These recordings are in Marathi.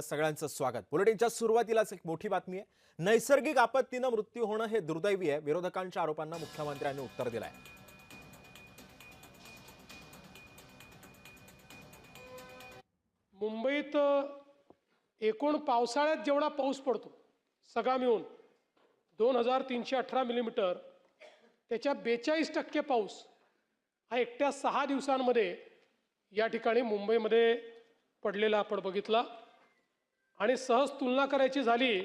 सगळ्यांचं स्वागत। बुलेटिनच्या सुरुवातीलाच एक मोठी बातमी आहे। नैसर्गिक आपत्तीने मृत्यू होणं हे दुर्दैवी आहे। विरोधकांच्या आरोपांना मुख्यमंत्र्यांनी उत्तर दिलंय। मुंबईत एकूण पावसाळ्यात जेवढा पाऊस पडतो सगळा मिळून 2318 मिलीमीटर, त्याच्या 42% पाऊस हा एकट्या 6 दिवसांमध्ये या ठिकाणी मुंबईमध्ये पडलेला आपण बघितला। आणि सहज तुलना करायची झाली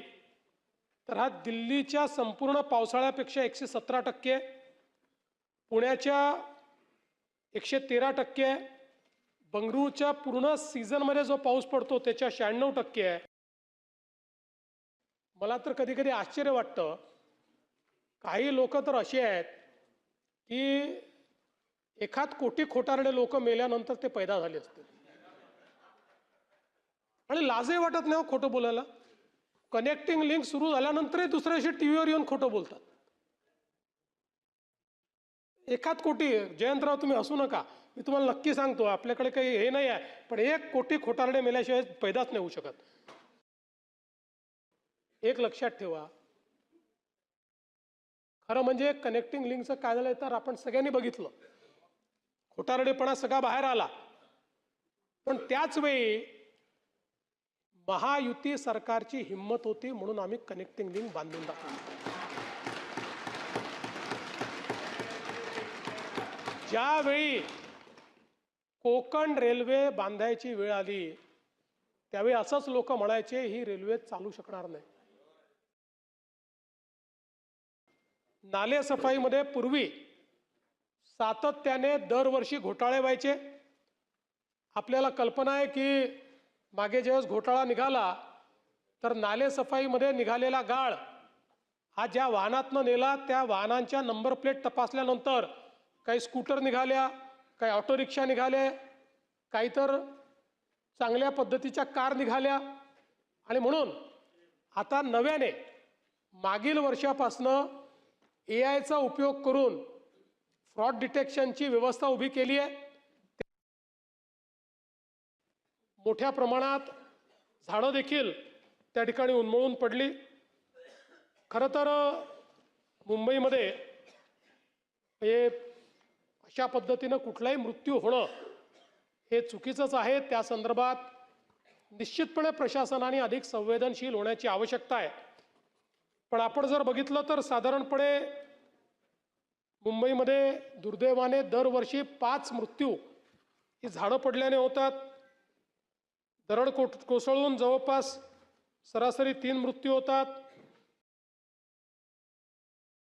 तर हा दिल्लीच्या संपूर्ण पावसाळ्यापेक्षा 117%, पुण्याच्या 113%, बंगळुरूच्या पूर्ण सीझनमध्ये जो पाऊस पडतो त्याच्या 96% आहे। मला तर कधी कधी आश्चर्य वाटतं, काही लोक तर असे आहेत की एखाद कोटी खोटारडे लोक मेल्यानंतर ते पैदा झाले असते आणि लाजही वाटत नाही खोटं बोलायला। कनेक्टिंग लिंक सुरू झाल्यानंतरही दुसऱ्या दिवशी टीव्हीवर येऊन खोटं बोलतात। एखाद कोटी, जयंतराव तुम्ही हसू नका, मी तुम्हाला नक्की सांगतो आपल्याकडे काही हे नाही आहे, पण 1 कोटी खोटारडे मेल्याशिवाय पैदाच नाही होऊ शकत। एक लक्षात ठेवा, खरं म्हणजे कनेक्टिंग लिंकचं काय झालं तर आपण सगळ्यांनी बघितलं, खोटारडेपणा सगळा बाहेर आला। पण त्याच वेळी महायुती सरकारची हिम्मत होती म्हणून आम्ही कनेक्टिंग लिंक बांधून दाखवली। ज्यावेळी कोकण रेल्वे बांधायची वेळ आली त्यावेळी असंच लोक म्हणायचे ही रेल्वे चालू शकणार नाही। नाले सफाईमध्ये पूर्वी सातत्याने दरवर्षी घोटाळे व्हायचे। आपल्याला कल्पना आहे की मागे जेव्हा घोटाळा निघाला तर नाले सफाईमध्ये निघालेला गाळ हा ज्या वाहनातनं नेला त्या वाहनांच्या नंबर प्लेट तपासल्यानंतर काही स्कूटर निघाल्या, काही ऑटो रिक्षा निघाले, काही तर चांगल्या पद्धतीच्या कार निघाल्या। आणि म्हणून आता नव्याने मागील वर्षापासनं AIचा उपयोग करून फ्रॉड डिटेक्शनची व्यवस्था उभी केली आहे। मोठ्या प्रमाणात झाडं देखील त्या ठिकाणी उन्मळून पडली। खरं तर मुंबईमध्ये हे अशा पद्धतीनं कुठलाही मृत्यू होणं हे चुकीचंच आहे। त्या संदर्भात निश्चितपणे प्रशासनाने अधिक संवेदनशील होण्याची आवश्यकता आहे। पण आपण जर बघितलं तर साधारणपणे मुंबईमध्ये दुर्दैवाने दरवर्षी 5 मृत्यू ही झाडं पडल्याने होतात। दरड कोसळून जवळपास सरासरी 3 मृत्यू होतात।